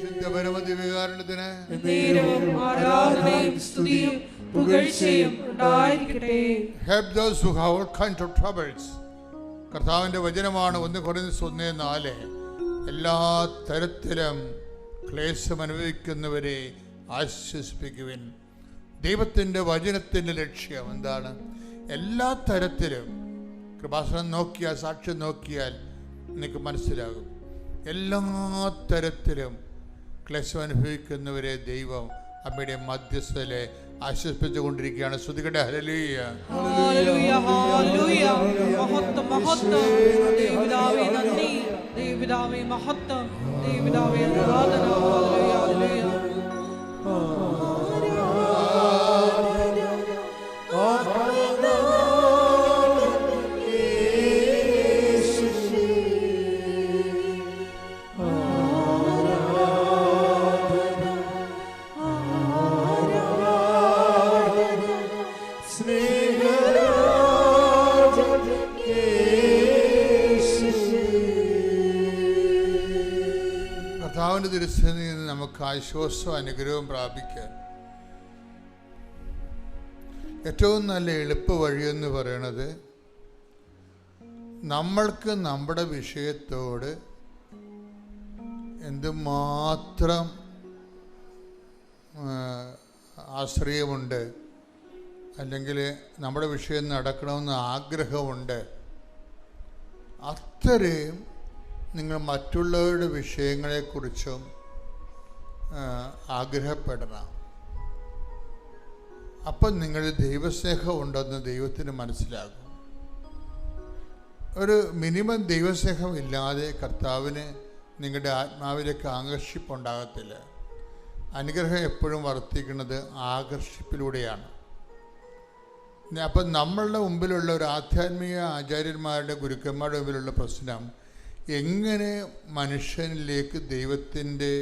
വിശുദ്ധ പരമദിവ്യകാരുണ്യത്തിന് ആരാധനയും സ്തുതിയും പുകഴ്ചയും ഉണ്ടായിരിക്കട്ടെ. Help those who have all kinds of troubles. കർത്താവിൻ്റെ വചനമാണ് 1 കൊരിന്ത്യർ 1:4. എല്ലാ തരത്തിലും ക്ലേശം അനുഭവിക്കുന്നവരെ ആശ്വസിപ്പിക്കുവിൻ. ദൈവത്തിൻ്റെ വചനത്തിൻ്റെ ലക്ഷ്യം എന്താണ്? എല്ലാ തരത്തിലും കൃപാസനം നോക്കിയാൽ, സാക്ഷ്യം നോക്കിയാൽ നിങ്ങൾക്ക് മനസ്സിലാകും. എല്ലാ തരത്തിലും ക്ലേശം അനുഭവിക്കുന്നവരെ ദൈവം അമ്മയുടെ മധ്യസ്ഥലെ ആശ്വസിപ്പിച്ചുകൊണ്ടിരിക്കുകയാണ്. സ്തുതിക്കട്ടെ. ഹല്ലേലൂയ, ഹല്ലേലൂയ, ഹല്ലേലൂയ. മഹത്വം, മഹത്വം. ദൈവപിതാവേ നന്ദി, ദൈവപിതാവേ മഹത്വം, ദൈവപിതാവേ ആരാധന. ഹല്ലേലൂയ, ഹല്ലേലൂയ. കർത്താവിൻ്റെ തിരുസന്നിധിയിൽ നിന്ന് നമുക്ക് ആശ്വാസവും അനുഗ്രഹവും പ്രാപിക്കാൻ ഏറ്റവും നല്ല എളുപ്പ വഴിയെന്ന് പറയണത് നമ്മൾക്ക് നമ്മുടെ വിഷയത്തോട് എന്തുമാത്രം ആശ്രയമുണ്ട്, അല്ലെങ്കിൽ നമ്മുടെ വിഷയം നടക്കണമെന്ന് ആഗ്രഹമുണ്ട്, അത്രയും നിങ്ങൾ മറ്റുള്ളവരുടെ വിഷയങ്ങളെക്കുറിച്ചും ആഗ്രഹപ്പെടണം. അപ്പം നിങ്ങൾ ദൈവസ്നേഹം ഉണ്ടെന്ന് ദൈവത്തിന് മനസ്സിലാകും. ഒരു മിനിമം ദൈവസ്നേഹം ഇല്ലാതെ കർത്താവിന് നിങ്ങളുടെ ആത്മാവിലേക്ക് ആകർഷിപ്പുണ്ടാകത്തില്ല. അനുഗ്രഹം എപ്പോഴും വർദ്ധിക്കുന്നത് ആകർഷിപ്പിലൂടെയാണ്. അപ്പം നമ്മളുടെ മുമ്പിലുള്ള ഒരു ആധ്യാത്മിക ആചാര്യന്മാരുടെ, ഗുരുക്കന്മാരുടെ മുമ്പിലുള്ള പ്രശ്നം, എങ്ങനെ മനുഷ്യനിലേക്ക് ദൈവത്തിൻ്റെ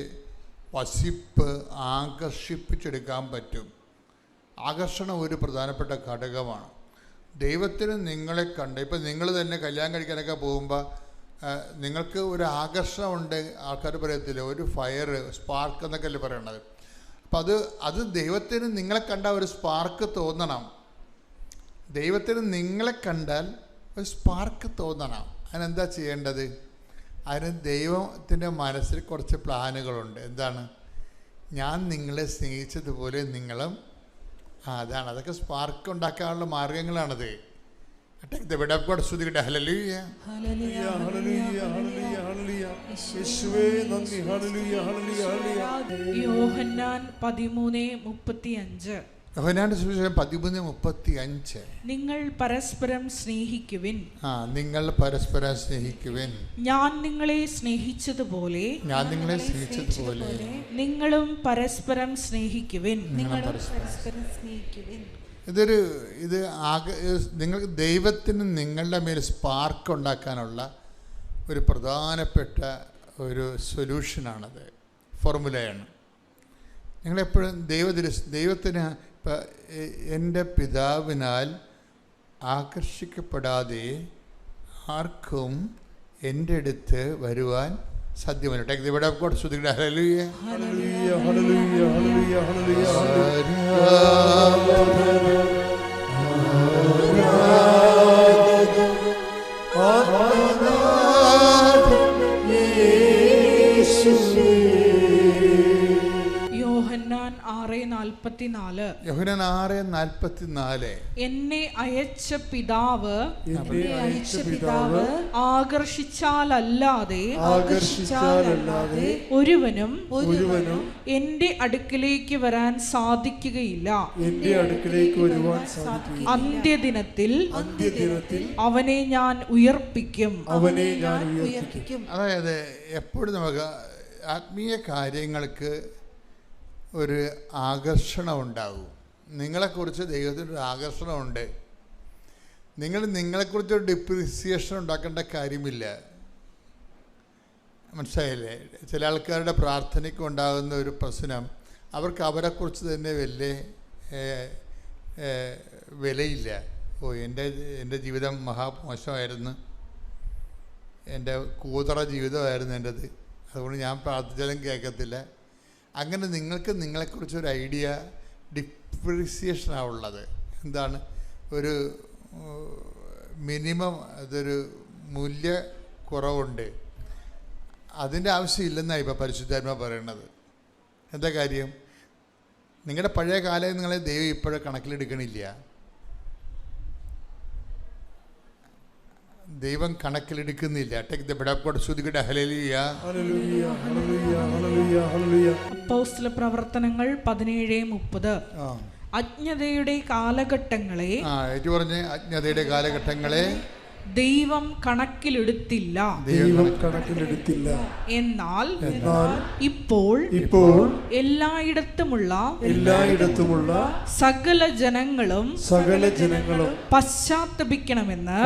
വസിപ്പ് ആകർഷിപ്പിച്ചെടുക്കാൻ പറ്റും. ആകർഷണം ഒരു പ്രധാനപ്പെട്ട ഘടകമാണ്. ദൈവത്തിന് നിങ്ങളെ കണ്ട്, ഇപ്പം നിങ്ങൾ തന്നെ കല്യാണം കഴിക്കാനൊക്കെ പോകുമ്പോൾ നിങ്ങൾക്ക് ഒരു ആകർഷണമുണ്ട്. ആൾക്കാർ പറയത്തില്ല, ഒരു ഫയർ, സ്പാർക്ക് എന്നൊക്കെ അല്ലേ പറയണത്. അപ്പം അത് ദൈവത്തിന് നിങ്ങളെ കണ്ടാൽ ഒരു സ്പാർക്ക് തോന്നണം. ദൈവത്തിന് നിങ്ങളെ കണ്ടാൽ ഒരു സ്പാർക്ക് തോന്നണം. അതിനെന്താ ചെയ്യേണ്ടത്? അതിന് ദൈവത്തിൻ്റെ മനസ്സിൽ കുറച്ച് പ്ലാനുകളുണ്ട്. എന്താണ്? ഞാൻ നിങ്ങളെ സ്നേഹിച്ചതുപോലെ നിങ്ങളും. അതാണ്, അതൊക്കെ സ്പാർക്ക് ഉണ്ടാക്കാനുള്ള മാർഗങ്ങളാണത്. സ്തുതിക്കട്ടെ. ഹല്ലേലൂയ, ഹല്ലേലൂയ, ഹല്ലേലൂയ, ഹല്ലേലൂയ, ഹല്ലേലൂയ. യേശുവേ നന്ദി. ഹല്ലേലൂയ, ഹല്ലേലൂയ, ഹല്ലേലൂയ. യോഹന്നാൻ 13:35. യോഹന്നാന്റെ സുവിശേഷം 13:35. നിങ്ങൾ പരസ്പരം സ്നേഹിക്കുവിൻ. നിങ്ങൾ പരസ്പരം സ്നേഹിക്കുവിൻ. ഞാൻ നിങ്ങളെ സ്നേഹിച്ചതുപോലെ നിങ്ങളും പരസ്പരം സ്നേഹിക്കുവിൻ. നിങ്ങൾക്ക് ദൈവത്തിന് നിങ്ങളുടെ മേൽ സ്പാർക്ക് ഉണ്ടാക്കാനുള്ള ഒരു പ്രധാനപ്പെട്ട ഒരു സൊല്യൂഷനാണത്, ഫോർമുലയാണ്. നിങ്ങളെപ്പോഴും ദൈവത്തിന് ഇപ്പം എൻ്റെ പിതാവിനാൽ ആകർഷിക്കപ്പെടാതെ ആർക്കും എൻ്റെ അടുത്ത് വരുവാൻ സാധ്യമല്ല. Take the word of God. സ്തുതിക്കട്ടെ. ഹല്ലേലൂയ, ഹല്ലേലൂയ, ഹല്ലേലൂയ, ഹല്ലേലൂയ, യോഹന്നാൻ 6:44. യോഹന്നാൻ 6:44. എന്നെ അയച്ച പിതാവ് ആകർഷിച്ചാലല്ലാതെ ഒരുവനും എന്റെ അടുക്കിലേക്ക് വരാൻ സാധിക്കുകയില്ല. അന്ത്യദിനത്തിൽ അവനെ ഞാൻ ഉയർപ്പിക്കും. അതായത് എപ്പോഴും നമുക്ക് ആത്മീയ കാര്യങ്ങൾക്ക് ഒരു ആകർഷണം ഉണ്ടാകും. നിങ്ങളെക്കുറിച്ച് ദൈവത്തിനൊരു ആകർഷണമുണ്ട്. നിങ്ങളെക്കുറിച്ചൊരു ഡിപ്രിസിയേഷൻ ഉണ്ടാക്കേണ്ട കാര്യമില്ല. മനസ്സിലായില്ലേ? ചില ആൾക്കാരുടെ പ്രാർത്ഥനയ്ക്ക് ഉണ്ടാകുന്ന ഒരു പ്രശ്നം, അവർക്ക് അവരെക്കുറിച്ച് തന്നെ വലിയ വിലയില്ല. എൻ്റെ ജീവിതം മഹാമോശമായിരുന്നു, എൻ്റെ കൂതറ ജീവിതമായിരുന്നു എൻ്റെത്, അതുകൊണ്ട് ഞാൻ പ്രാർത്ഥിച്ചാലും കേൾക്കത്തില്ല. അങ്ങനെ നിങ്ങൾക്ക് നിങ്ങളെക്കുറിച്ചൊരു ഐഡിയ ഡിപ്രിസിയേഷനാണ് ഉള്ളത്. എന്താണ് ഒരു മിനിമം, അതൊരു മൂല്യക്കുറവുണ്ട്. അതിൻ്റെ ആവശ്യമില്ലെന്നാണ് ഇപ്പോൾ പരിശുദ്ധാത്മ പറയണത്. എന്താ കാര്യം? നിങ്ങളുടെ പഴയ കാലം നിങ്ങളെ ദൈവം ഇപ്പോഴും കണക്കിലെടുക്കണില്ല. ദൈവം കണക്കിലെടുക്കുന്നില്ല. Take the bed of God, സ്തുതിക്കട്ടെ, ഹല്ലേലൂയ. അപ്പോസ്തല പ്രവർത്തനങ്ങൾ 17:30. അജ്ഞതയുടെ കാലഘട്ടങ്ങളെ, പറഞ്ഞ് അജ്ഞതയുടെ കാലഘട്ടങ്ങളെ ദൈവം കണക്കിലെടുത്തില്ല. എന്നാൽ ഇപ്പോൾ എല്ലായിടത്തുമുള്ള സകല ജനങ്ങളും പശ്ചാത്തപിക്കണമെന്ന്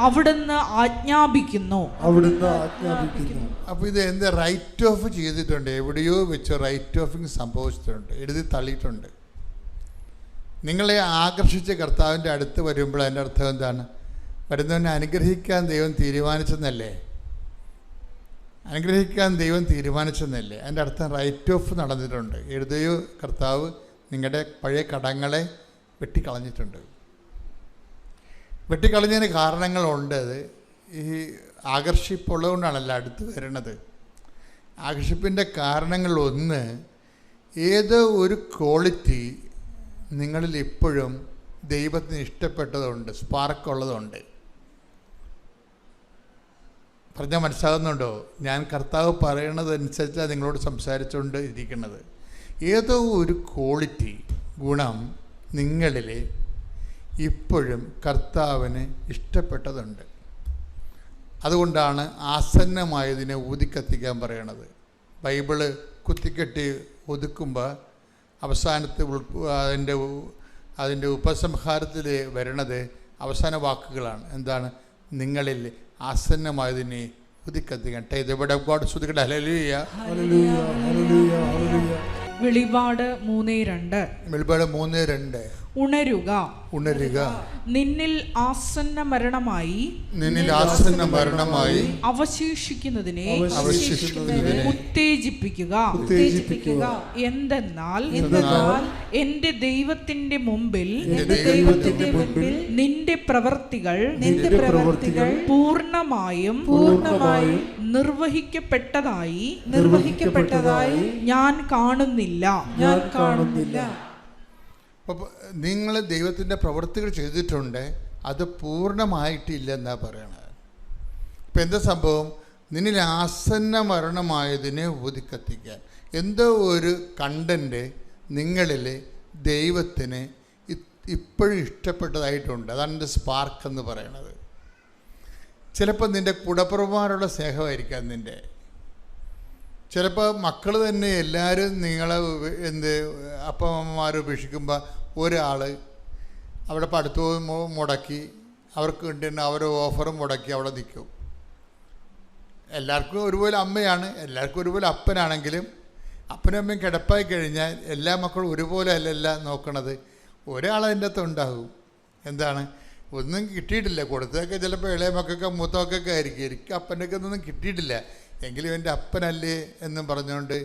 അവിടുന്ന് ആജ്ഞാപിക്കുന്നു. അപ്പോൾ ഇത് എന്ത് റൈറ്റ് ഓഫ് ചെയ്തിട്ടുണ്ട്? എവിടെയോ വെച്ച് റൈറ്റ് ഓഫിങ് സംഭവിച്ചിട്ടുണ്ട്, എഴുതി തള്ളിയിട്ടുണ്ട്. നിങ്ങളെ ആകർഷിച്ച കർത്താവിൻ്റെ അടുത്ത് വരുമ്പോൾ അതിൻ്റെ അർത്ഥം എന്താണ്? വരുന്നവനെ അനുഗ്രഹിക്കാൻ ദൈവം തീരുമാനിച്ചെന്നല്ലേ? അനുഗ്രഹിക്കാൻ ദൈവം തീരുമാനിച്ചെന്നല്ലേ? അതിൻ്റെ അർത്ഥം റൈറ്റ് ഓഫ് നടന്നിട്ടുണ്ട്. എഴുതിയോ കർത്താവ് നിങ്ങളുടെ പഴയ കടങ്ങളെ വെട്ടിക്കളഞ്ഞിട്ടുണ്ട്. വെട്ടിക്കളഞ്ഞതിന് കാരണങ്ങളുണ്ട്. അത് ഈ ആകർഷിപ്പുള്ളതുകൊണ്ടാണല്ലോ അടുത്ത് വരുന്നത്. ആകർഷിപ്പിൻ്റെ കാരണങ്ങളൊന്ന്, ഏതോ ഒരു ക്വാളിറ്റി നിങ്ങളിൽ ഇപ്പോഴും ദൈവത്തിന് ഇഷ്ടപ്പെട്ടതുണ്ട്, സ്പാർക്കുള്ളതുണ്ട്. പറഞ്ഞാൽ മനസ്സിലാകുന്നുണ്ടോ? ഞാൻ കർത്താവ് പറയണതനുസരിച്ചാണ് നിങ്ങളോട് സംസാരിച്ചുകൊണ്ട് ഇരിക്കുന്നത്. ഏതോ ഒരു ക്വാളിറ്റി, ഗുണം നിങ്ങളിൽ ഇപ്പോഴും കർത്താവിന് ഇഷ്ടപ്പെട്ടതുണ്ട്. അതുകൊണ്ടാണ് ആസന്നമായതിനെ ഊതിക്കത്തിക്കാൻ പറയണത്. ബൈബിള് കുത്തിക്കെട്ടി ഒതുക്കുമ്പോൾ അവസാനത്തെ അതിൻ്റെ ഉപസംഹാരത്തിൽ വരണത് അവസാന വാക്കുകളാണ്. എന്താണ്? നിങ്ങളിൽ ആസന്നമായതിനെ ഉദിക്കത്തിക്കാൻ. Take the word of God, സ്തുതിക്കട്ടെ, ഹല്ലേലൂയ. വെളിപാട് 3:2. വെളിപാട് 3:2. ഉണരുക, നിന്നിൽ ആസന്ന മരണമായി അവശേഷിക്കുന്നതിനെ ഉത്തേജിപ്പിക്കുക. എന്തെന്നാൽ എന്റെ ദൈവത്തിന്റെ മുമ്പിൽ നിന്റെ പ്രവൃത്തികൾ പൂർണ്ണമായും നിർവഹിക്കപ്പെട്ടതായി ഞാൻ കാണുന്നില്ല. അപ്പോൾ നിങ്ങൾ ദൈവത്തിൻ്റെ പ്രവൃത്തികൾ ചെയ്തിട്ടുണ്ട്, അത് പൂർണ്ണമായിട്ടില്ലെന്നാണ് പറയണത്. ഇപ്പം എന്താ സംഭവം? നിന്നിൽ ആസന്ന മരണമായതിനെ ഊതിക്കത്തിക്കാൻ എന്തോ ഒരു കണ്ടൻറ്റ് നിങ്ങളിൽ ദൈവത്തിന് ഇപ്പോഴും ഇഷ്ടപ്പെട്ടതായിട്ടുണ്ട്. അതാണ് എൻ്റെ സ്പാർക്ക് എന്ന് പറയണത്. ചിലപ്പോൾ നിൻ്റെ കുടപ്പുറമാരുടെ സ്നേഹമായിരിക്കാം നിൻ്റെ. ചിലപ്പോൾ മക്കൾ തന്നെ എല്ലാവരും നിങ്ങളെ അപ്പന്മാർ ഉപേക്ഷിക്കുമ്പോൾ ഒരാൾ അവിടെ പഠിത്തവും മുടക്കി, അവർക്ക് വേണ്ടി അവർ ഓഫറും മുടക്കി അവിടെ നിൽക്കും. എല്ലാവർക്കും ഒരുപോലെ അമ്മയാണ്, എല്ലാവർക്കും ഒരുപോലെ അപ്പനാണെങ്കിലും അപ്പനും അമ്മയും കിടപ്പായി കഴിഞ്ഞാൽ എല്ലാ മക്കളും ഒരുപോലെ അല്ലല്ല നോക്കണത്. ഒരാളതിൻ്റെ അകത്ത് ഉണ്ടാകും. എന്താണ്? ഒന്നും കിട്ടിയിട്ടില്ല. കൊടുത്തതൊക്കെ ചിലപ്പോൾ ഇളയ മക്കൾക്ക് മൂത്ത മക്കൾക്ക് ആയിരിക്കും. എനിക്ക് അപ്പൻ്റെയൊക്കെ ഒന്നും കിട്ടിയിട്ടില്ല, എങ്കിലും എൻ്റെ അപ്പനല്ലേ എന്നും പറഞ്ഞുകൊണ്ട്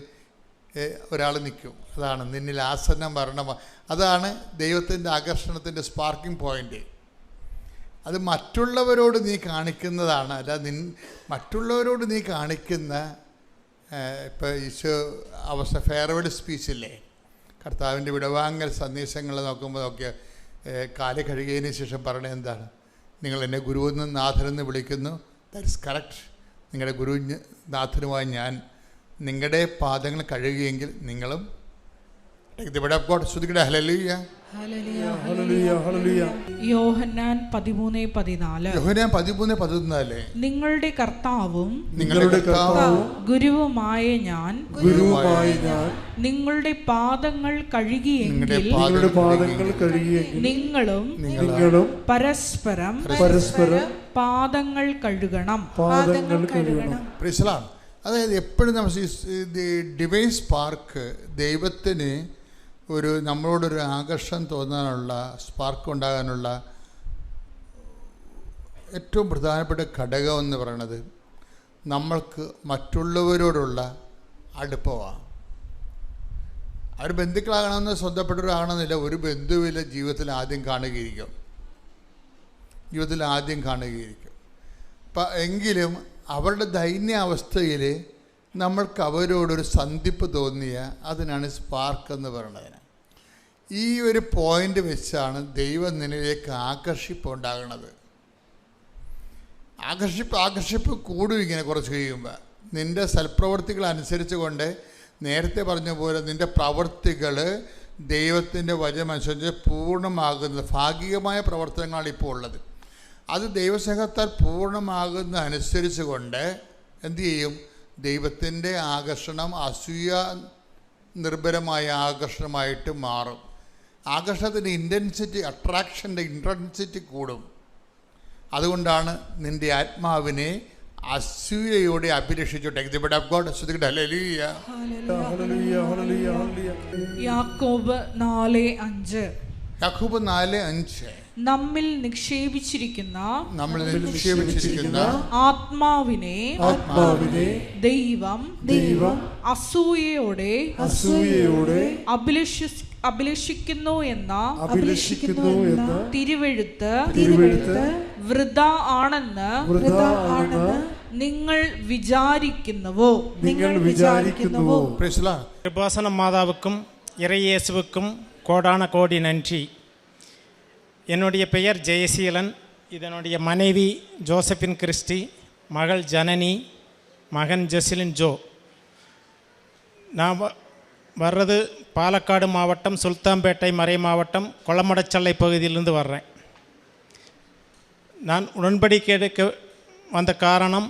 ഒരാൾ നിൽക്കും. അതാണ് നിന്നിൽ ആസന്ന മരണം. അതാണ് ദൈവത്തിൻ്റെ ആകർഷണത്തിൻ്റെ സ്പാർക്കിംഗ് പോയിൻ്റ്. അത് മറ്റുള്ളവരോട് നീ കാണിക്കുന്നതാണ്. അല്ല, മറ്റുള്ളവരോട് നീ കാണിക്കുന്ന ഇപ്പോൾ ഈശോ ഫെയർവെൽ സ്പീച്ചില്ലേ, കർത്താവിൻ്റെ വിടവാങ്ങൽ സന്ദേശങ്ങൾ നോക്കിയ കാല് കഴുകിയതിന് ശേഷം പറയണത് എന്താണ്? നിങ്ങൾ എന്നെ ഗുരുവെന്നും നാഥനെന്ന് വിളിക്കുന്നു. That is correct. നിങ്ങളുടെ ഗുരു നാഥനുമായി ഞാൻ നിങ്ങളുടെ പാദങ്ങൾ കഴുകിയെങ്കിൽ നിങ്ങളും. യോഹന്നാൻ 13:14. നിങ്ങളുടെ കർത്താവും ഗുരുവുമായ ഞാൻ നിങ്ങളുടെ പാദങ്ങൾ കഴുകിയെങ്കിൽ നിങ്ങളും പരസ്പരം പാദങ്ങൾ കഴുകണം. അതായത് എപ്പോഴും നമ്മൾ ഡിവൈൻ സ്പാർക്ക്, ദൈവത്തിന് ഒരു നമ്മളോടൊരു ആകർഷണം തോന്നാനുള്ള, സ്പാർക്ക് ഉണ്ടാകാനുള്ള ഏറ്റവും പ്രധാനപ്പെട്ട ഘടകം എന്ന് പറയുന്നത് നമ്മൾക്ക് മറ്റുള്ളവരോടുള്ള അടുപ്പമാണ്. അവർ ബന്ധുക്കളാകണമെന്ന് സ്വന്തപ്പെട്ടവരാകണമെന്നില്ല. ഒരു ബന്ധുവില്ല ജീവിതത്തിൽ ആദ്യം കാണുകയിരിക്കും. എങ്കിലും അവരുടെ ദൈന്യാവസ്ഥയിൽ നമ്മൾക്ക് അവരോടൊരു സന്ധിപ്പ് തോന്നിയ അതിനാണ് സ്പാർക്ക് എന്ന് പറയുന്നത്. ഈ ഒരു പോയിൻ്റ് വെച്ചാണ് ദൈവം നിന്നിലേക്ക് ആകർഷിപ്പുണ്ടാകുന്നത്. ആകർഷിപ്പ് കൂടും ഇങ്ങനെ കുറച്ച് കഴിയുമ്പോൾ. നിൻ്റെ സൽപ്രവൃത്തികൾ അനുസരിച്ച് കൊണ്ട് നേരത്തെ പറഞ്ഞ പോലെ നിൻ്റെ പ്രവൃത്തികൾ ദൈവത്തിൻ്റെ വചനമനുസരിച്ച് പൂർണ്ണമാകുന്നത്. ഭാഗികമായ പ്രവർത്തനങ്ങളാണ് ഇപ്പോൾ ഉള്ളത്. അത് ദൈവസ്നേഹത്താൽ പൂർണ്ണമാകുന്ന അനുസരിച്ച് കൊണ്ട് എന്തു ചെയ്യും? ദൈവത്തിൻ്റെ ആകർഷണം അസൂയ നിർഭരമായ ആകർഷണമായിട്ട് മാറും. ആകർഷണത്തിൻ്റെ ഇൻറ്റൻസിറ്റി, അട്രാക്ഷൻ്റെ ഇൻറ്റൻസിറ്റി കൂടും. അതുകൊണ്ടാണ് നിൻ്റെ ആത്മാവിനെ അസൂയയോടെ അഭിലഷിച്ചോട്ടെ. യാക്കോബ് 4:5 നമ്മിൽ നിക്ഷേപിച്ചിരിക്കുന്ന ആത്മാവിനെ ദൈവം അസൂയയോടെ അഭിലഷിക്കുന്നു എന്ന തിരുവെഴുത്ത് വൃഥാ ആണെന്ന് നിങ്ങൾ വിചാരിക്കുന്നുവോ? கிருபாசன மாதாவுக்கும் இறையேசுவுக்கும் கோடான கோடி நன்றி. என்னுடைய பெயர் ஜெயசீலன். இதனுடைய மனைவி ஜோசபின் கிறிஸ்டி, மகள் ஜனனி, மகன் ஜெசிலின் ஜோ. நான் வர்றது பாலக்காடு மாவட்டம், சுல்தான்பேட்டை மறை மாவட்டம், கொளமடச்சல்லை பகுதியிலிருந்து வர்றேன். நான் உடன்படிக்கை எடுக்க வந்த காரணம்,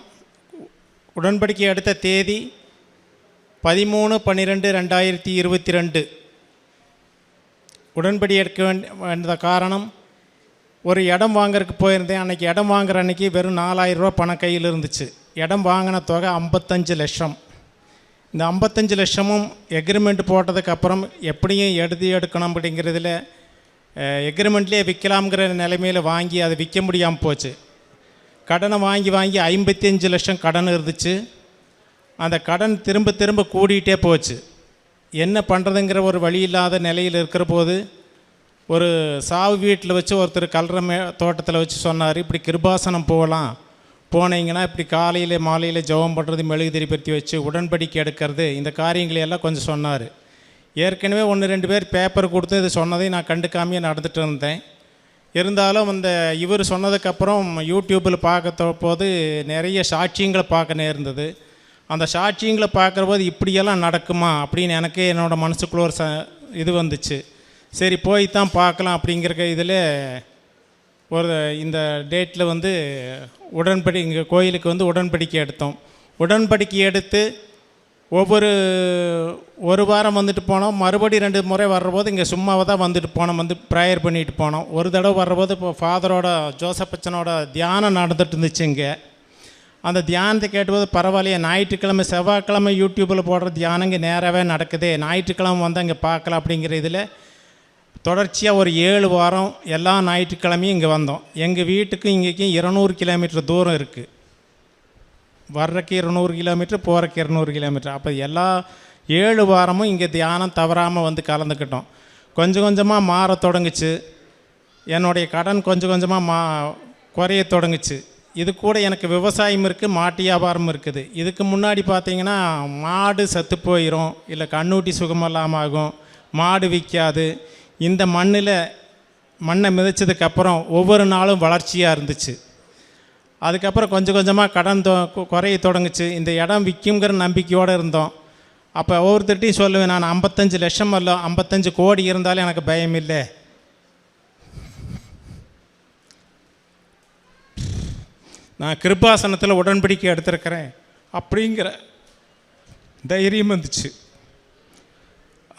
உடன்படிக்கை எடுத்த தேதி 13/12/2022. உடன்படி எடுக்க வேண்டிய காரணம், ஒரு இடம் வாங்கறதுக்கு போயிருந்தேன். அன்றைக்கி இடம் வாங்குற அன்றைக்கி வெறும் 4000 ரூபா பணம் கையில் இருந்துச்சு. இடம் வாங்கின தொகை 55 லட்சம். இந்த 55 லட்சமும் எக்ரிமெண்ட் போட்டதுக்கப்புறம் எப்படியும் எடுக்கணும் அப்படிங்கிறதுல எக்ரிமெண்ட்லேயே விற்கலாம்ங்கிற நிலைமையில் வாங்கி அதை விற்க முடியாமல் போச்சு. கடனை வாங்கி 55 லட்சம் கடன் இருந்துச்சு. அந்த கடன் திரும்ப கூடிகிட்டே போச்சு. என்ன பண்ணுறதுங்கிற ஒரு வழி இல்லாத நிலையில் இருக்கிற போது ஒரு சாவு வீட்டில் வச்சு ஒருத்தர் கல்ற தோட்டத்தில் வச்சு சொன்னார், இப்படி கிருபாசனம் போனீங்கன்னா இப்படி காலையில் மாலையில் ஜெபம் பண்ணுறது, மெழுகுதிரி பற்றி வச்சு உடன்படிக்கை எடுக்கிறது, இந்த காரியங்களையெல்லாம் கொஞ்சம் சொன்னார். ஏற்கனவே 1-2 பேர் பேப்பர் கொடுத்து இது சொன்னதை நான் கண்டுக்காமையே நடந்துகிட்டு இருந்தேன். இருந்தாலும் அந்த இவர் சொன்னதுக்கப்புறம் யூடியூப்பில் பார்க்க போது நிறைய சாட்சியங்களை பார்க்க நேர்ந்தது. அந்த சாட்சியங்களை பார்க்குற போது இப்படியெல்லாம் நடக்குமா அப்படின்னு எனக்கு என்னோடய மனசுக்குள்ள ஒரு இது வந்துச்சு. சரி போய் தான் பார்க்கலாம் அப்படிங்கிற இதில் ஒரு இந்த டேட்டில் வந்து இங்கே கோயிலுக்கு வந்து உடன்படிக்கை எடுத்தோம். உடன்படிக்கை எடுத்து ஒரு வாரம் வந்துட்டு போனோம். மறுபடி 2 முறை வர்றபோது இங்கே சும்மாவை தான் வந்துட்டு போனோம், வந்து ப்ரேயர் பண்ணிட்டு போனோம். ஒரு தடவை வர்றபோது இப்போ ஃபாதரோட ஜோசப்பச்சனோட தியானம் நடந்துட்டு இருந்துச்சு. இங்கே அந்த தியானத்தை கேட்டபோது பரவாயில்லையே, ஞாயிற்றுக்கிழமை செவ்வாய்க்கிழமை யூடியூப்பில் போடுற தியானம் இங்கே நேராகவே நடக்குது, ஞாயிற்றுக்கிழமை வந்து அங்கே பார்க்கலாம் அப்படிங்கிற இதில் தொடர்ச்சியாக ஒரு 7 வாரம் எல்லா ஞாயிற்றுக்கிழமையும் இங்கே வந்தோம். எங்கள் வீட்டுக்கும் இங்கேக்கும் 200 கிலோமீட்டர் தூரம் இருக்குது. வர்றக்கு 200 கிலோமீட்டர், போகிறக்கு 200 கிலோமீட்டர். அப்போ எல்லா 7 வாரமும் இங்கே தியானம் தவறாமல் வந்து கலந்துக்கிட்டோம். கொஞ்சம் கொஞ்சமாக மாற தொடங்குச்சு. என்னுடைய கடன் கொஞ்சம் கொஞ்சமாக குறைய தொடங்குச்சு. இது கூட எனக்கு விவசாயம் இருக்குது, மாட்டு வியாபாரம் இருக்குது. இதுக்கு முன்னாடி பார்த்திங்கன்னா மாடு செத்து போயிடும், இல்லை கண்ணூட்டி சுகமெல்லாம் ஆகும், மாடு விற்காது. இந்த மண்ணை மிதிச்சதுக்கப்புறம் ஒவ்வொரு நாளும் வளர்ச்சியாக இருந்துச்சு. அதுக்கப்புறம் கொஞ்சம் கொஞ்சமாக கடன் குறைய தொடங்குச்சு. இந்த இடம் விற்குங்கிற நம்பிக்கையோடு இருந்தோம். அப்போ ஒவ்வொருத்தட்டையும் சொல்லுவேன், நான் 55 லட்சம் அல்ல 55 கோடி இருந்தாலும் எனக்கு பயம் இல்லை. நான் கிருபாசனத்தில் உடன்படிக்கை எடுத்திருக்கிறேன் அப்படிங்கிற தைரியம் வந்துச்சு.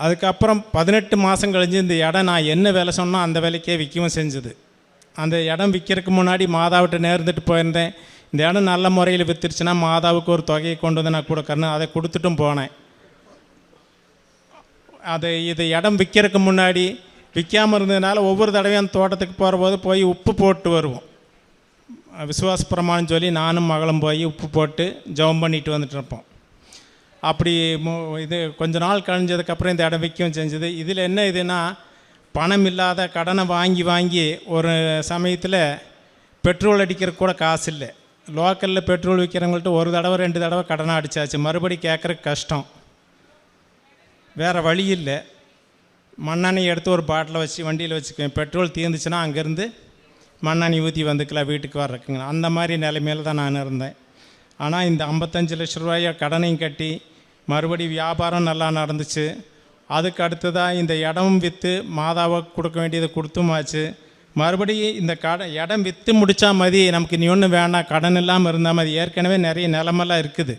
அதுக்கப்புறம் 18 மாதம் கழிஞ்சு இந்த இடம் நான் என்ன வேலை சொன்னால் அந்த வேலைக்கே விற்கவும் செஞ்சது. அந்த இடம் விற்கிறதுக்கு முன்னாடி மாதாவிட்ட நேர்ந்துட்டு போயிருந்தேன். இந்த இடம் நல்ல முறையில் விற்றுருச்சுன்னா மாதாவுக்கு ஒரு தொகையை கொண்டு வந்து நான் கொடுக்கறேன்னு அதை கொடுத்துட்டும் போனேன். இது இடம் விற்கிறதுக்கு முன்னாடி விற்காமல் இருந்ததுனால ஒவ்வொரு தடவையும் அந்த தோட்டத்துக்கு போகிற போது போய் உப்பு போட்டு வருவோம். விசுவாச பிரமாணம் சொல்லி நானும் மகளும் போய் உப்பு போட்டு ஜெபம் பண்ணிட்டு வந்துட்டு இருப்போம். அப்படி இது கொஞ்ச நாள் கழிஞ்சதுக்கப்புறம் இந்த இடம் விற்கவும் செஞ்சது. இதில் என்ன இதுன்னா, பணம் இல்லாத கடனை வாங்கி வாங்கி ஒரு சமயத்தில் பெட்ரோல் அடிக்கிறதுக்கு கூட காசு இல்லை. லோக்கலில் பெட்ரோல் விற்கிறவங்கள்ட்ட ஒரு தடவை 2 தடவை கடனை அடித்தாச்சு. மறுபடி கேட்குறக்கு கஷ்டம், வேறு வழி இல்லை. மண்ணெண்ணெய் எடுத்து ஒரு பாட்டில் வச்சு வண்டியில் வச்சுக்குவேன். பெட்ரோல் தீர்ந்துச்சுன்னா அங்கேருந்து மண்ணெண்ணெய் ஊற்றி வந்துக்கலாம் வீட்டுக்கு வர்றதுக்குங்க. அந்த மாதிரி நிலைமையில தான் நான் இருந்தேன். ஆனால் இந்த 55 லட்ச ரூபாயை கடனையும் கட்டி மறுபடி வியாபாரம் நல்லா நடந்துச்சு. அதுக்கு அடுத்ததாக இந்த இடமும் விற்று மாதாவை கொடுக்க வேண்டியதை கொடுத்துமாச்சு. மறுபடியும் இந்த இடம் விற்று முடித்தா மதி, நமக்கு நீ ஒன்றும் வேண்டாம், கடன் இல்லாமல் இருந்தால் மதி. ஏற்கனவே நிறைய நிலமெல்லாம் இருக்குது,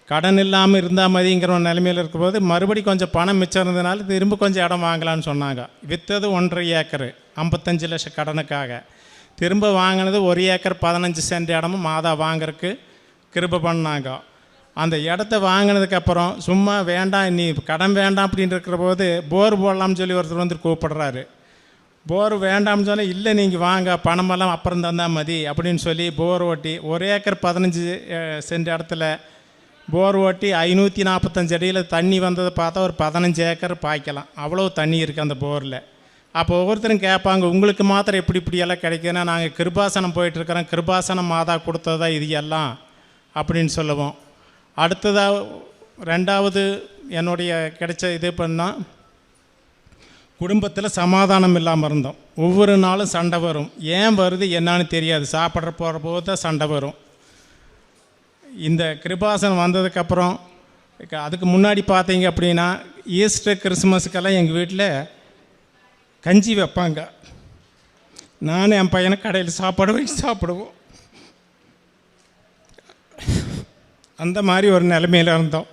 கடன் இல்லாமல் இருந்தால் மதிங்கிற ஒரு நிலைமையில் இருக்கும்போது மறுபடி கொஞ்சம் பணம் மிச்சம் இருந்ததுனால திரும்ப கொஞ்சம் இடம் வாங்கலான்னு சொன்னாங்க. விற்றது 1.5 ஏக்கர் 55 லட்சம் கடனுக்காக. திரும்ப வாங்கினது 1 ஏக்கர் 15 சென்ட் இடமும் மாதா வாங்கிறதுக்கு கிருபை பண்ணாங்க. அந்த இடத்த வாங்கினதுக்கப்புறம் சும்மா வேண்டாம், நீ கடன் வேண்டாம் அப்படின்னு இருக்கிற போது போர் போடலாம்னு சொல்லி ஒருத்தர் வந்து கூப்பிடுறாரு. போர் வேண்டாம்னு சொல்லி, இல்லை நீங்கள் வாங்க, பணமெல்லாம் அப்புறம் தந்தால் மதி அப்படின்னு சொல்லி போர் ஓட்டி 1 ஏக்கர் 15 சென்ட் இடத்துல போர் ஓட்டி 545 அடியில் தண்ணி வந்ததை பார்த்தா ஒரு 15 ஏக்கர் பாய்க்கலாம், அவ்வளோ தண்ணி இருக்குது அந்த போரில். அப்போ ஒவ்வொருத்தரும் கேட்பாங்க, உங்களுக்கு மாத்திரம் இப்படியெல்லாம் கிடைக்குதுன்னா, நாங்கள் கிருபாசனம் போயிட்டுருக்கிறோம், கிருபாசனம் மாதா கொடுத்ததா இது எல்லாம் அப்படின்னு சொல்லுவோம். அடுத்ததாக 2வது என்னுடைய கிடைச்ச இது பண்ணால், குடும்பத்தில் சமாதானம் இல்லாமல் இருந்தோம். ஒவ்வொரு நாளும் சண்டை வரும். ஏன் வருது என்னான்னு தெரியாது. சாப்பிட்ற போகிற போது தான் சண்டை வரும். இந்த கிருபாசனம் வந்ததுக்கப்புறம், அதுக்கு முன்னாடி பார்த்தீங்க அப்படின்னா, ஈஸ்டர் கிறிஸ்மஸுக்கெல்லாம் எங்கள் வீட்டில் கஞ்சி வைப்பாங்க. நானும் என் பையனை கடையில் சாப்பாடு வச்சு சாப்பிடுவோம். அந்த மாதிரி ஒரு நிலைமையில் இருந்தோம்.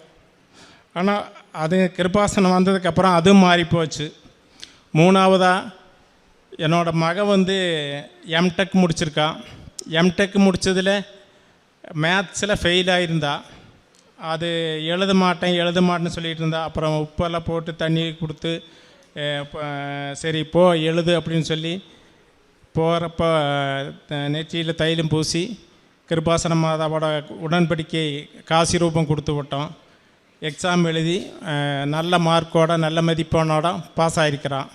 ஆனால் அது கிருபாசனம் வந்ததுக்கப்புறம் அதுவும் மாறி போச்சு. 3வதாக என்னோடய மகன் வந்து எம்டெக் முடிச்சிருக்கான். எம்டெக் முடித்ததில் மேத்ஸில் ஃபெயில் ஆகியிருந்தா. அது எழுத மாட்டேன்னு சொல்லிகிட்டு இருந்தா. அப்புறம் உப்பெல்லாம் போட்டு தண்ணி கொடுத்து சரி போ எழுது அப்படின்னு சொல்லி போகிறப்ப நெற்றியில் தைலம் பூசி கிருபாசன மாதாவோட உடன்படிக்கை காசி ரூபம் கொடுத்து விட்டோம். எக்ஸாம் எழுதி நல்ல மார்க்கோட நல்ல மதிப்பெண்ணோட பாஸ் ஆகிருக்கிறான்.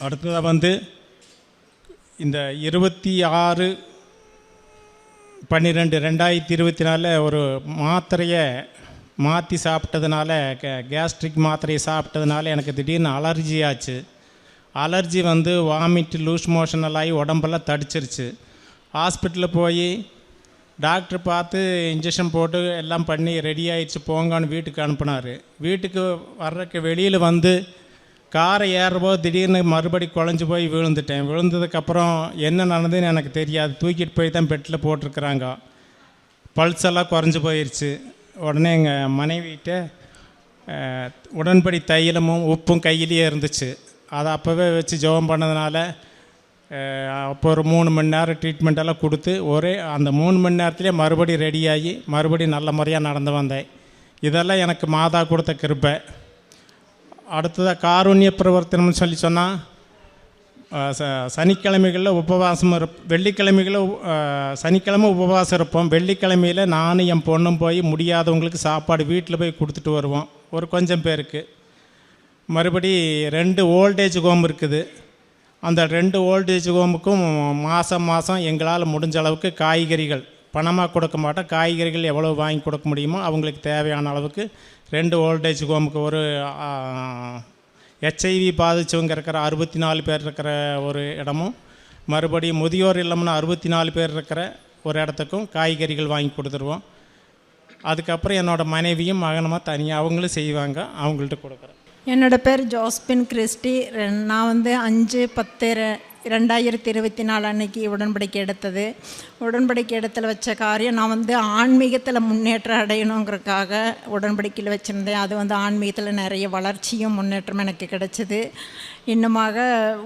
அடுத்ததாக வந்து இந்த 26/12/2024 ஒரு மாத்திரையை மாற்றி சாப்பிட்டதுனால, கேஸ்ட்ரிக் மாத்திரையை சாப்பிட்டதுனால எனக்கு திடீர்னு அலர்ஜி ஆச்சு. அலர்ஜி வந்து வாமிட்டு, லூஸ் மோஷனல் ஆகி உடம்பெல்லாம் தடிச்சிருச்சு. ஹாஸ்பிட்டலில் போய் டாக்டர் பார்த்து இன்ஜெக்ஷன் போட்டு எல்லாம் பண்ணி ரெடி ஆகிடுச்சு போங்கன்னு வீட்டுக்கு அனுப்புனார். வீட்டுக்கு வர்றதுக்கு வெளியில் வந்து காரை ஏறும்போது திடீர்னு மறுபடி குழஞ்சி போய் விழுந்துட்டேன். விழுந்ததுக்கப்புறம் என்ன நடந்ததுன்னு எனக்கு தெரியாது. தூக்கிட்டு போய் தான் பெட்டில் போட்டிருக்கிறாங்க. பல்ஸ் எல்லாம் குறைஞ்சி போயிடுச்சு. உடனே எங்கள் மனைவிகிட்ட உடன்படி தைலமும் உப்பும் கையிலேயே இருந்துச்சு. அதை அப்போவே வச்சு ஜெபம் பண்ணதுனால அப்போ ஒரு 3 மணி நேரம் ட்ரீட்மெண்ட்டெல்லாம் கொடுத்து அந்த 3 மணி நேரத்துலேயே மறுபடியும் ரெடியாகி மறுபடியும் நல்ல முறையாக நடந்து வந்தேன். இதெல்லாம் எனக்கு மாதா கொடுத்த கிருபை. அடுத்ததாக காருண்ய பிரவர்த்தனம்னு சொன்னால் சனிக்கிழமைகளில் உபவாசம் வெள்ளிக்கிழமைகளில் சனிக்கிழமை உபவாசம் இருப்போம். வெள்ளிக்கிழமையில் நானும் என் பொண்ணும் போய் முடியாதவங்களுக்கு சாப்பாடு வீட்டில் போய் கொடுத்துட்டு வருவோம், ஒரு கொஞ்சம் பேருக்கு. மறுபடி 2 ஓல்டேஜ் ஹோம் இருக்குது. அந்த 2 ஓல்டேஜ் ஹோமுக்கும் மாதம் எங்களால் முடிஞ்ச அளவுக்கு காய்கறிகள் பணமாக கொடுக்க மாட்டோம். காய்கறிகள் எவ்வளோ வாங்கி கொடுக்க முடியுமோ அவங்களுக்கு தேவையான அளவுக்கு 2 ஓல்டேஜ் ஹோமுக்கு, ஒரு HIV பாதித்தவங்க இருக்கிற 64 பேர் இருக்கிற ஒரு இடமும், மறுபடியும் முதியோர் இல்லம்னு 64 பேர் இருக்கிற ஒரு இடத்துக்கும் காய்கறிகள் வாங்கி கொடுத்துருவோம். அதுக்கப்புறம் என்னோடய மனைவியும் மகனுமா தனியாக அவங்களும் செய்வாங்க, அவங்கள்ட்ட கொடுக்குறேன். என்னோடய பேர் ஜோஸ்பின் கிறிஸ்டி. நான் வந்து 5/10/2024 அன்னைக்கு உடன்படிக்கை எடுத்தது. உடன்படிக்கை இடத்துல வச்ச காரியம், நான் வந்து ஆன்மீகத்தில் முன்னேற்றம் அடையணுங்கிறதுக்காக உடன்படிக்கையில் வச்சுருந்தேன். அது வந்து ஆன்மீகத்தில் நிறைய வளர்ச்சியும் முன்னேற்றம் எனக்கு கிடைச்சிது. இன்னுமாக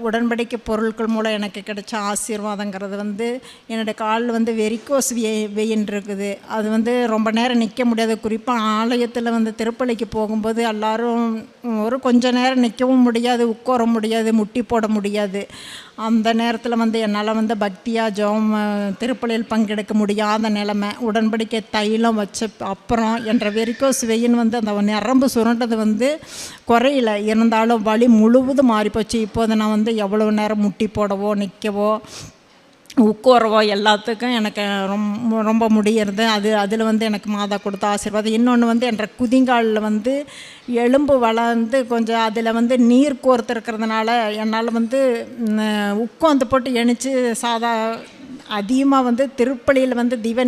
உடன்படிக்கை பொருட்கள் மூலம் எனக்கு கிடைச்ச ஆசீர்வாதங்கிறது வந்து, என்னோடய காலில் வந்து வெரிகோஸ் வெயின் இருக்குது. அது வந்து ரொம்ப நேரம் நிற்க முடியாது. குறிப்பாக ஆலயத்தில் வந்து திருப்பலிக்கு போகும்போது எல்லோரும் ஒரு கொஞ்ச நேரம் நிற்கவும் முடியாது, உட்கார முடியாது, முட்டி போட முடியாது. அந்த நேரத்தில் வந்து என்னால் வந்து பக்தியாக ஜெபம் திருப்பலியில் பங்கெடுக்க முடியாத நிலைமை. உடன்படிக்கை தைலம் வச்ச அப்புறம் என்ற வெரிகோஸ் வெயின் வந்து அந்த நரம்பு சுரண்டது வந்து குறையில, இருந்தாலும் வலி முழுவதும் மாறிப்போச்சு. இப்போது நான் வந்து எவ்வளவு நேரம் முட்டி போடவோ நிற்கவோ உட்காரவோ எல்லாத்துக்கும் எனக்கு ரொம்ப முடியறது. அதில் வந்து எனக்கு மாதா கொடுத்த ஆசீர்வாதம். இன்னொன்று வந்து என்ற குதிங்காலில் வந்து எலும்பு வளர்ந்து கொஞ்சம் அதில் வந்து நீர் கோர்த்துருக்கிறதுனால என்னால் வந்து உட்காந்து போட்டு எணிச்சு அதிகமாக வந்து திருப்பலியில் வந்து திவ்ய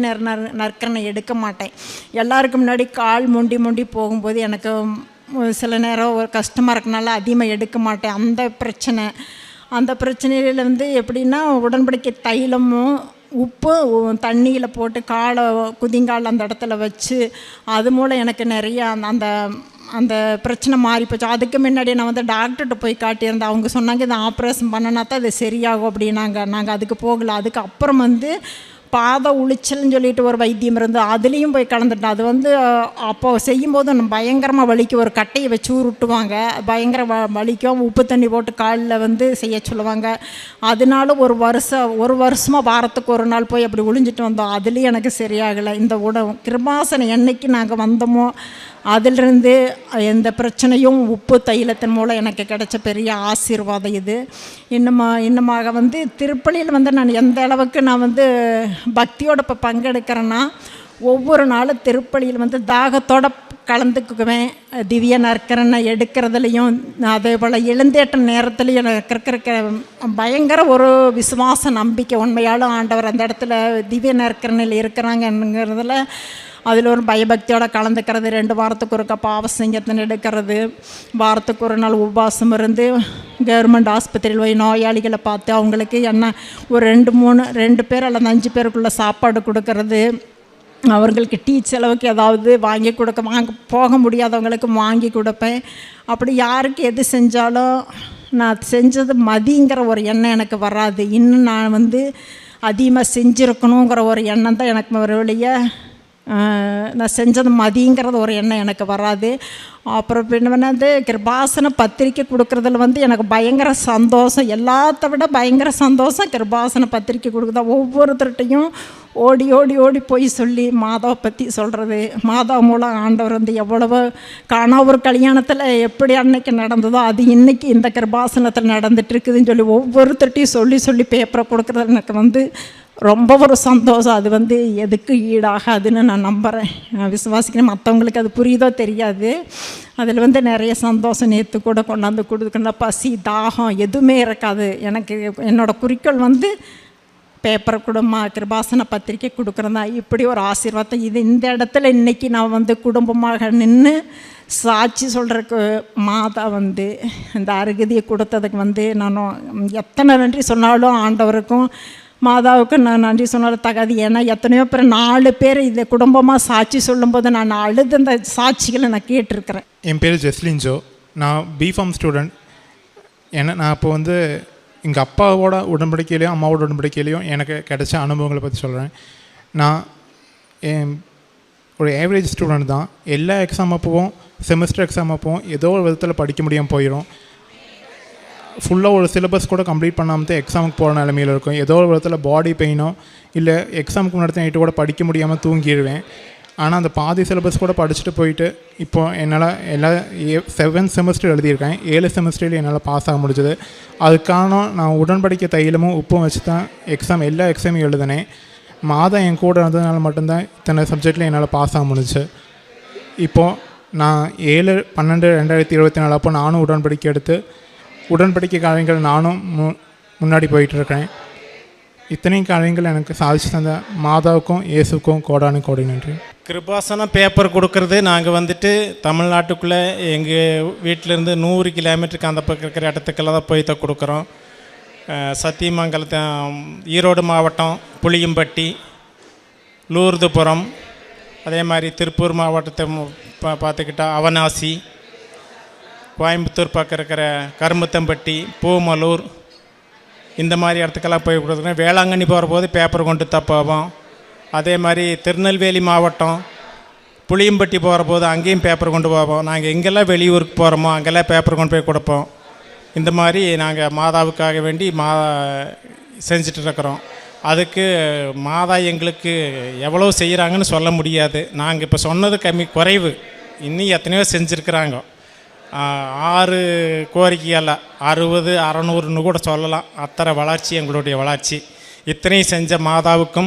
நற்கரணை எடுக்க மாட்டேன். எல்லாருக்கும் முன்னாடி கால் முண்டி போகும்போது எனக்கு சில நேரம் ஒரு கஷ்டமாக இருக்கனால அதிகமாக எடுக்க மாட்டேன். அந்த பிரச்சனையில் வந்து எப்படின்னா உடன்படிக்கை தைலமும் உப்பு தண்ணியில் போட்டு குதிங்கால் அந்த இடத்துல வச்சு அது மூலம் எனக்கு நிறைய அந்த பிரச்சனை மாறி போச்சு. அதுக்கு முன்னாடி நான் வந்து டாக்டர்கிட்ட போய் காட்டியிருந்தேன். அவங்க சொன்னாங்க இதை ஆப்ரேஷன் பண்ணினா தான் அது சரியாகும் அப்படின்னாங்க. நாங்கள் அதுக்கு போகலை. அதுக்கப்புறம் வந்து பாத உளிச்சல்னு சொல்லிட்டு ஒரு வைத்தியம் இருந்து அதுலேயும் போய் கலந்துட்டேன். அது வந்து அப்போ செய்யும்போது பயங்கரமாக வலிக்கும். ஒரு கட்டையை வச்சு உருட்டுவாங்க, பயங்கர வலிக்கும். உப்பு தண்ணி போட்டு காலில் வந்து செய்ய சொல்லுவாங்க. அதனால ஒரு வருஷமாக வாரத்துக்கு ஒரு நாள் போய் அப்படி ஒளிஞ்சிட்டு வந்தோம். அதுலேயும் எனக்கு சரியாகலை. இந்த கிருபாசனம் என்னைக்கு நாங்கள் வந்தோமோ அதிலிருந்து எந்த பிரச்சனையும் உப்பு தைலத்தின் மூலம் எனக்கு கிடைச்ச பெரிய ஆசீர்வாதம் இது. இன்னுமாக வந்து திருப்பலியில் வந்து நான் எந்த அளவுக்கு நான் வந்து பக்தியோடு இப்போ பங்கெடுக்கிறேன்னா ஒவ்வொரு நாளும் திருப்பலியில் வந்து தாகத்தோடு கலந்துக்குவேன். திவ்ய நற்கரணை எடுக்கிறதுலையும் அதே போல் எழுந்தேற்ற நேரத்துலையும் எனக்கு இருக்கிற பயங்கர ஒரு விசுவாச நம்பிக்கை. உண்மையாலும் ஆண்டவர் அந்த இடத்துல திவ்ய நற்கரணையில் இருக்கிறாங்கங்கிறதுல அதில் ஒரு பயபக்தியோடு கலந்துக்கிறது. 2 வாரத்துக்கு ஒருக்கா பாவசங்கத்தின் எடுக்கிறது, வாரத்துக்கு ஒரு நாள் உபவாசம் இருந்து கவர்மெண்ட் ஆஸ்பத்திரியில் போய் நோயாளிகளை பார்த்து அவங்களுக்கு என்ன ஒரு 2 பேர் அல்லது 5 பேருக்குள்ளே சாப்பாடு கொடுக்கறது, அவர்களுக்கு டீ செலவுக்கு ஏதாவது போக முடியாதவங்களுக்கு வாங்கி கொடுப்பேன். அப்படி யாருக்கு எது செஞ்சாலும் நான் செஞ்சது மதிங்கிற ஒரு எண்ணம் எனக்கு வராது. இன்னும் நான் வந்து அதிகமாக செஞ்சுருக்கணுங்கிற ஒரு எண்ணம் தான் எனக்கு ஒரு வழியை நான் செஞ்சது மதிங்கிறது ஒரு எண்ணம் எனக்கு வராது. அப்புறம் பின்னது கிருபாசன பத்திரிக்கை கொடுக்குறதுல வந்து எனக்கு பயங்கர சந்தோஷம். எல்லாத்த விட பயங்கர சந்தோஷம் கிருபாசன பத்திரிக்கை கொடுக்குறதா. ஒவ்வொருத்தர்கிட்டையும் ஓடி போய் சொல்லி மாதாவை பற்றி சொல்கிறது. மாதா மூலம் ஆண்டவர் வந்து எவ்வளவு ஒரு கல்யாணத்தில் எப்படி அன்னைக்கு நடந்ததோ அது இன்றைக்கி இந்த கிருபாசனத்தில் நடந்துகிட்ருக்குதுன்னு சொல்லி ஒவ்வொருத்தர்கிட்டையும் சொல்லி பேப்பரை கொடுக்குறது எனக்கு வந்து ரொம்ப ஒரு சந்தோஷம். அது வந்து எதுக்கு ஈடாகாதுன்னு நான் நம்புகிறேன், விசுவாசிக்கிறேன். மற்றவங்களுக்கு அது புரியுதோ தெரியாது. அதில் வந்து நிறைய சந்தோஷம். நேற்று கூட கொண்டாந்து கொடுக்கணும், பசி தாகம் எதுவுமே இருக்காது எனக்கு. என்னோடய குறிக்கோள் வந்து பேப்பர் குடும்ப கிருபாசன பத்திரிக்கை கொடுக்குறதா. இப்படி ஒரு ஆசீர்வாதம் இது இந்த இடத்துல இன்றைக்கி நான் வந்து குடும்பமாக நின்று சாட்சி சொல்கிறதுக்கு மாதா வந்து இந்த அருகதியை கொடுத்ததுக்கு வந்து நான் எத்தனை நன்றி சொன்னாலும் ஆண்டவருக்கும் மாதாவுக்கு நான் நன்றி சொன்னாலும் தகாது. ஏன்னா எத்தனையோ பேர் 4 பேர் இதை குடும்பமாக சாட்சி சொல்லும்போது நான் அழுது அந்த சாட்சிகளை நான் கேட்டிருக்கிறேன். என் பேர் ஜெஸ்லின்ஜோ, நான் பிஃபார்ம் ஸ்டூடெண்ட். ஏன்னா நான் இப்போ வந்து எங்கள் அப்பாவோட உடன்படிக்கையிலையும் அம்மாவோட உடன்படிக்கையிலையும் எனக்கு கிடைச்ச அனுபவங்களை பற்றி சொல்கிறேன். நான் ஒரு ஆவரேஜ் ஸ்டூடெண்ட் தான். எல்லா எக்ஸாம் அப்போவும் செமஸ்டர் எக்ஸாம் அப்போவும் ஏதோ ஒரு விதத்தில் படிக்க முடியாமல் போயிடும். ஃபுல்லாக ஒரு சிலபஸ் கூட கம்ப்ளீட் பண்ணாமல் தான் எக்ஸாமுக்கு போகிற நிலமையில் இருக்கும். ஏதோ ஒரு விதத்தில் பாடி பெயினோ இல்லை எக்ஸாமுக்கு முன்னாடி நைட்டு கூட படிக்க முடியாமல் தூங்கிடுவேன். ஆனால் அந்த பாதி சிலபஸ் கூட படிச்சுட்டு போயிட்டு இப்போது என்னால் 7 செமஸ்டர் எழுதியிருக்கேன். 7 செமஸ்டரில் என்னால் பாஸ் ஆக முடிஞ்சது. அதுக்கான நான் உடன்படிக்கை தைலமும் உப்பும் வச்சு தான் எல்லா எக்ஸாமையும் எழுதினேன். மாதம் என் கூட இருந்ததுனால மட்டும்தான் இத்தனை சப்ஜெக்டில் என்னால் பாஸ் ஆக முடிஞ்சு. இப்போது நான் 7/12/2024 அப்போ நானும் உடன்படிக்கை எடுத்து உடன்படிக்கை காரியங்கள் நானும் முன்னாடி போயிட்டுருக்கிறேன். இத்தனையும் காரியங்கள் எனக்கு சாதிச்சு தந்த மாதாவுக்கும் இயேசுக்கும் கோடி நன்றி. கிருபாசனம் பேப்பர் கொடுக்கறது நாங்கள் வந்துட்டு தமிழ்நாட்டுக்குள்ளே எங்கள் வீட்டிலேருந்து 100 கிலோமீட்டருக்கு அந்த பக்கம் இருக்கிற இடத்துக்கெல்லாம் தான் போய் தான் கொடுக்குறோம். சத்தியமங்கலத்தை, ஈரோடு மாவட்டம் புளியம்பட்டி, லூர்துபுரம், அதே மாதிரி திருப்பூர் மாவட்டத்தை பார்த்துக்கிட்டா அவனாசி, கோயம்புத்தூர் பக்கம் இருக்கிற கருமுத்தம்பட்டி, பூமலூர், இந்த மாதிரி இடத்துக்கெல்லாம் போய் கொடுத்துருக்கேன். வேளாங்கண்ணி போகிற போது பேப்பர் கொண்டு தான் போவோம். அதே மாதிரி திருநெல்வேலி மாவட்டம் புளியம்பட்டி போகிற போது அங்கேயும் பேப்பர் கொண்டு போவோம். நாங்கள் எங்கெல்லாம் வெளியூருக்கு போகிறோமோ அங்கெல்லாம் பேப்பர் கொண்டு போய் கொடுப்போம். இந்த மாதிரி நாங்கள் மாதாவுக்காக வேண்டி செஞ்சிட்ருக்கிறோம். அதுக்கு மாதா எங்களுக்கு எவ்வளோ செய்கிறாங்கன்னு சொல்ல முடியாது. நாங்கள் இப்போ சொன்னது குறைவு, இன்னும் எத்தனையோ செஞ்சுருக்குறாங்க. 6 கோரிக்கையில் 60, 600ன்னு கூட சொல்லலாம். அத்தனை வளர்ச்சி எங்களுடைய வளர்ச்சி. ഇത്രയും செஞ்ச മാതാവുക്കും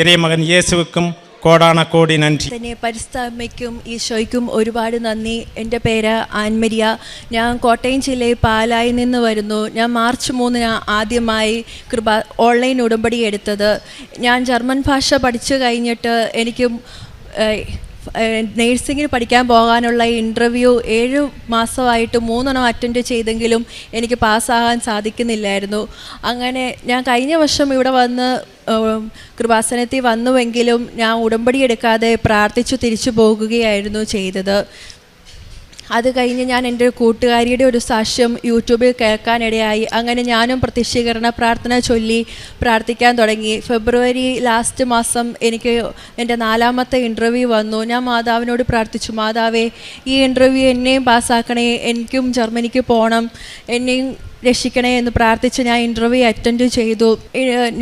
ഇറയമകൻ യേശുവുക്കും കോടാന കോടി നന്ദി. തന്നെ പരിശുദ്ധ അമ്മയ്ക്കും ഈശോയ്ക്കും ഒരുപാട് നന്ദി. എൻ്റെ പേര് ആൻമരിയ. ഞാൻ കോട്ടയം ജില്ലയിൽ പാലായിൽ നിന്ന് വരുന്നു. ഞാൻ മാർച്ച് 3 ആദ്യമായി ഓൺലൈൻ ഉടമ്പടി എടുത്തത്. ഞാൻ ജർമ്മൻ ഭാഷ പഠിച്ചു കഴിഞ്ഞിട്ട് എനിക്ക് നേഴ്സിങ്ങിന് പഠിക്കാൻ പോകാനുള്ള ഇൻ്റർവ്യൂ 7 മാസമായിട്ട് 3 അറ്റൻഡ് ചെയ്തെങ്കിലും എനിക്ക് പാസ്സാകാൻ സാധിക്കുന്നില്ലായിരുന്നു. അങ്ങനെ ഞാൻ കഴിഞ്ഞ വർഷം ഇവിടെ വന്ന് കൃപാസനത്തിൽ വന്നുവെങ്കിലും ഞാൻ ഉടമ്പടി എടുക്കാതെ പ്രാർത്ഥിച്ചു തിരിച്ചു പോകുകയായിരുന്നു ചെയ്തത്. അത് കഴിഞ്ഞ് ഞാൻ എൻ്റെ കൂട്ടുകാരിയുടെ ഒരു സാക്ഷ്യം യൂട്യൂബിൽ കേൾക്കാനിടയായി. അങ്ങനെ ഞാനും പ്രത്യക്ഷീകരണ പ്രാർത്ഥന ചൊല്ലി പ്രാർത്ഥിക്കാൻ തുടങ്ങി. ഫെബ്രുവരി ലാസ്റ്റ് മാസം എനിക്ക് എൻ്റെ 4ാമത്തെ ഇൻ്റർവ്യൂ വന്നു. ഞാൻ മാതാവിനോട് പ്രാർത്ഥിച്ചു, മാതാവേ ഈ ഇൻ്റർവ്യൂ എന്നെയും പാസ്സാക്കണേ, എനിക്കും ജർമ്മനിക്ക് പോകണം, എന്നെയും രക്ഷിക്കണേ എന്ന് പ്രാർത്ഥിച്ച് ഞാൻ ഇൻ്റർവ്യൂ അറ്റൻഡ് ചെയ്തു.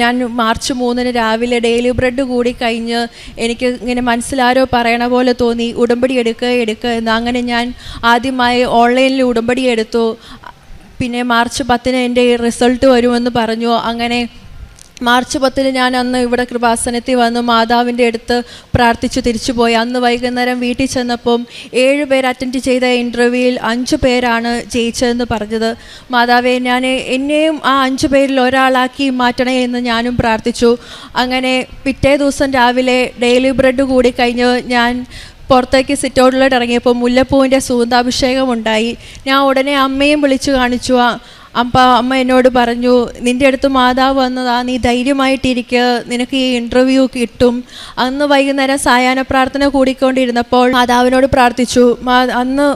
ഞാൻ മാർച്ച് 3 രാവിലെ ഡെയിലി ബ്രെഡ് കൂടി കഴിഞ്ഞ് എനിക്ക് ഇങ്ങനെ മനസ്സിലാരോ പറയണ പോലെ തോന്നി, ഉടമ്പടി എടുക്കുക എന്ന്. അങ്ങനെ ഞാൻ ആദ്യമായി ഓൺലൈനിൽ ഉടമ്പടി എടുത്തു. പിന്നെ മാർച്ച് 10 എൻ്റെ റിസൾട്ട് വരുമെന്ന് പറഞ്ഞു. അങ്ങനെ മാർച്ച് 10 ഞാൻ അന്ന് ഇവിടെ കൃപാസനത്തിൽ വന്ന് മാതാവിൻ്റെ അടുത്ത് പ്രാർത്ഥിച്ചു തിരിച്ചു പോയി. അന്ന് വൈകുന്നേരം വീട്ടിൽ ചെന്നപ്പം 7 പേർ അറ്റൻഡ് ചെയ്ത ഇൻ്റർവ്യൂവിൽ 5 പേരാണ് ജയിച്ചതെന്ന് പറഞ്ഞത്. മാതാവേ, ഞാൻ എന്നെയും ആ 5 പേരിൽ ഒരാളാക്കി മാറ്റണേ എന്ന് ഞാനും പ്രാർത്ഥിച്ചു. അങ്ങനെ പിറ്റേ ദിവസം രാവിലെ ഡെയിലി ബ്രെഡ് കൂടി കഴിഞ്ഞ് ഞാൻ പുറത്തേക്ക് സിറ്റൗട്ടിലോട്ട് ഇറങ്ങിയപ്പോൾ മുല്ലപ്പൂവിൻ്റെ സുഗന്ധാഭിഷേകം ഉണ്ടായി. ഞാൻ ഉടനെ അമ്മയും വിളിച്ചു കാണിച്ചു. അമ്മ എന്നോട് പറഞ്ഞു, നിൻ്റെ അടുത്ത് മാതാവ് വന്നതാ, നീ ധൈര്യമായിട്ടിരിക്കുക, നിനക്ക് ഈ ഇൻ്റർവ്യൂ കിട്ടും. അന്ന് വൈകുന്നേരം സായാഹ്ന പ്രാർത്ഥന കൂടിക്കൊണ്ടിരുന്നപ്പോൾ മാതാവിനോട് പ്രാർത്ഥിച്ചു. അന്ന്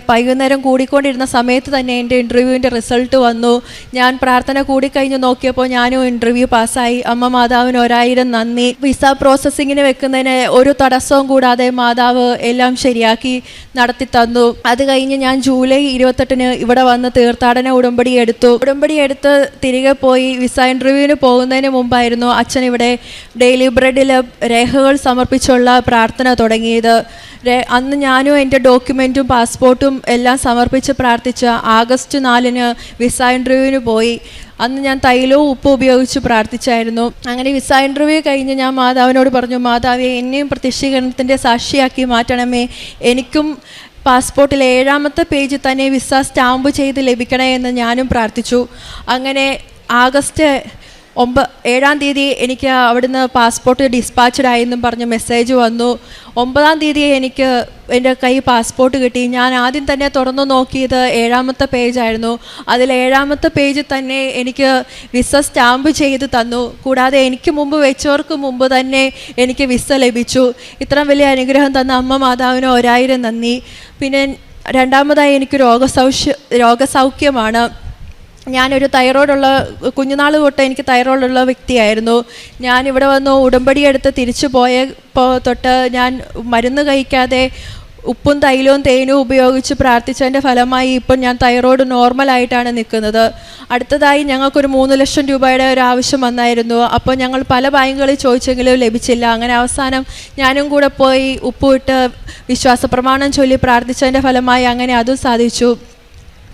വൈകുന്നേരം കൂടിക്കൊണ്ടിരുന്ന സമയത്ത് തന്നെ എൻ്റെ ഇൻ്റർവ്യൂവിൻ്റെ റിസൾട്ട് വന്നു. ഞാൻ പ്രാർത്ഥന കൂടിക്കഴിഞ്ഞ് നോക്കിയപ്പോൾ ഞാനും ഇൻ്റർവ്യൂ പാസ്സായി. അമ്മ മാതാവിന് 1000 നന്ദി. വിസ പ്രോസസ്സിങ്ങിന് വെക്കുന്നതിന് ഒരു തടസ്സവും കൂടാതെ മാതാവ് എല്ലാം ശരിയാക്കി നടത്തി തന്നു. അത് കഴിഞ്ഞ് ഞാൻ ജൂലൈ 28 ഇവിടെ വന്ന് തീർത്ഥാടന ഉടമ്പടി എടുത്ത് തിരികെ പോയി. വിസ ഇൻ്റർവ്യൂവിന് പോകുന്നതിന് മുമ്പായിരുന്നു അച്ഛൻ ഇവിടെ ഡെയിലി ബ്രെഡിൽ രേഖകൾ സമർപ്പിച്ചുള്ള പ്രാർത്ഥന തുടങ്ങിയത്. അന്ന് ഞാനും എൻ്റെ ഡോക്യുമെൻറ്റും പാസ്പോർട്ടും എല്ലാം സമർപ്പിച്ച് പ്രാർത്ഥിച്ച ആഗസ്റ്റ് 4 വിസ ഇൻ്റർവ്യൂവിന് പോയി. അന്ന് ഞാൻ തൈലവും ഉപ്പും ഉപയോഗിച്ച് പ്രാർത്ഥിച്ചായിരുന്നു. അങ്ങനെ വിസ ഇൻ്റർവ്യൂ കഴിഞ്ഞ് ഞാൻ മാതാവിനോട് പറഞ്ഞു, മാതാവേ എന്നെയും പ്രത്യക്ഷീകരണത്തിൻ്റെ സാക്ഷിയാക്കി മാറ്റണമേ, എനിക്കും പാസ്പോർട്ടിൽ 7ാമത്തെ പേജിൽ തന്നെ വിസ സ്റ്റാമ്പ് ചെയ്ത് ലഭിക്കണേ എന്ന് ഞാനും പ്രാർത്ഥിച്ചു. അങ്ങനെ ആഗസ്റ്റ് 7-ാം തീയതി എനിക്ക് അവിടുന്ന് പാസ്പോർട്ട് ഡിസ്പാച്ച്ഡ് ആയെന്നും പറഞ്ഞ് മെസ്സേജ് വന്നു. 9-ാം തീയതി എനിക്ക് എൻ്റെ കൈ പാസ്പോർട്ട് കിട്ടി. ഞാൻ ആദ്യം തന്നെ തുറന്നു നോക്കിയത് 7ാമത്തെ പേജായിരുന്നു. അതിൽ 7ാമത്തെ പേജിൽ തന്നെ എനിക്ക് വിസ സ്റ്റാമ്പ് ചെയ്ത് തന്നു. കൂടാതെ എനിക്ക് മുമ്പ് വെച്ചവർക്ക് മുമ്പ് തന്നെ എനിക്ക് വിസ ലഭിച്ചു. ഇത്രയും വലിയ അനുഗ്രഹം തന്ന അമ്മ മാതാവിന് 1000 നന്ദി. പിന്നെ രണ്ടാമതായി എനിക്ക് രോഗസൗഖ്യമാണ്. ഞാനൊരു തൈറോയ്ഡുള്ള കുഞ്ഞുനാൾ തൊട്ട് എനിക്ക് തൈറോയ്ഡുള്ള വ്യക്തിയായിരുന്നു. ഞാനിവിടെ വന്ന് ഉടമ്പടി എടുത്ത് തിരിച്ചു പോയപ്പോൾ തൊട്ട് ഞാൻ മരുന്ന് കഴിക്കാതെ ഉപ്പും തൈലവും തേനും ഉപയോഗിച്ച് പ്രാർത്ഥിച്ചതിൻ്റെ ഫലമായി ഇപ്പം ഞാൻ തൈറോയ്ഡ് നോർമലായിട്ടാണ് നിൽക്കുന്നത്. അടുത്തതായി ഞങ്ങൾക്കൊരു 3 ലക്ഷം രൂപയുടെ ഒരു ആവശ്യം വന്നായിരുന്നു. അപ്പോൾ ഞങ്ങൾ പല ബാങ്കുകളിൽ ചോദിച്ചെങ്കിലും ലഭിച്ചില്ല. അങ്ങനെ അവസാനം ഞാനും കൂടെ പോയി ഉപ്പുവിട്ട് വിശ്വാസ പ്രമാണം ചൊല്ലി പ്രാർത്ഥിച്ചതിൻ്റെ ഫലമായി അങ്ങനെ അതും സാധിച്ചു.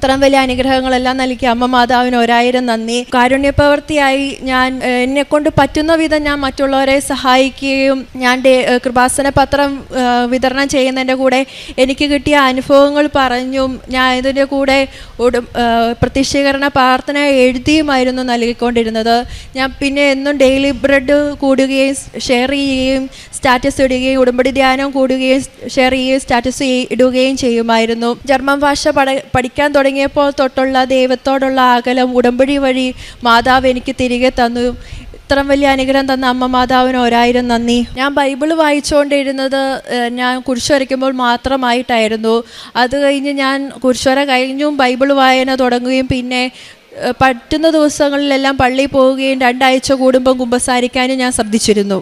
ഇത്രയും വലിയ അനുഗ്രഹങ്ങളെല്ലാം നൽകി അമ്മ മാതാവിന് 1000 നന്ദി. കാരുണ്യപ്രവൃത്തിയായി ഞാൻ എന്നെക്കൊണ്ട് പറ്റുന്ന വിധം ഞാൻ മറ്റുള്ളവരെ സഹായിക്കുകയും ഞാൻ കൃപാസന പത്രം വിതരണം ചെയ്യുന്നതിൻ്റെ കൂടെ എനിക്ക് കിട്ടിയ അനുഭവങ്ങൾ പറഞ്ഞും ഞാൻ ഇതിൻ്റെ കൂടെ പ്രത്യക്ഷീകരണ പ്രാർത്ഥന എഴുതിയുമായിരുന്നു നൽകിക്കൊണ്ടിരുന്നത്. ഞാൻ പിന്നെ എന്നും ഡെയിലി ബ്രെഡ് കൂടുകയും ഷെയർ ചെയ്യുകയും സ്റ്റാറ്റസ് ഇടുകയും ഉടമ്പടി ധ്യാനം കൂടുകയും ഷെയർ ചെയ്യുകയും സ്റ്റാറ്റസ് ഇടുകയും ചെയ്യുമായിരുന്നു. ജർമ്മൻ ഭാഷ പഠിക്കാൻ തുടങ്ങിയപ്പോൾ തൊട്ടുള്ള ദൈവത്തോടുള്ള അകലം ഉടമ്പടി വഴി മാതാവ് എനിക്ക് തിരികെ തന്നു. ഇത്രയും വലിയ അനുഗ്രഹം തന്ന അമ്മ മാതാവിന് 1000 നന്ദി. ഞാൻ ബൈബിൾ വായിച്ചുകൊണ്ടിരുന്നത് ഞാൻ കുരിശ് വരയ്ക്കുമ്പോൾ മാത്രമായിട്ടായിരുന്നു. അത് കഴിഞ്ഞ് ഞാൻ കുരിശ് വര കഴിഞ്ഞും ബൈബിൾ വായന തുടങ്ങുകയും പിന്നെ പറ്റുന്ന ദിവസങ്ങളിലെല്ലാം പള്ളിയിൽ പോവുകയും 2 ആഴ്ച കൂടുമ്പം കുമ്പസാരിക്കാനും ഞാൻ ശ്രദ്ധിച്ചിരുന്നു.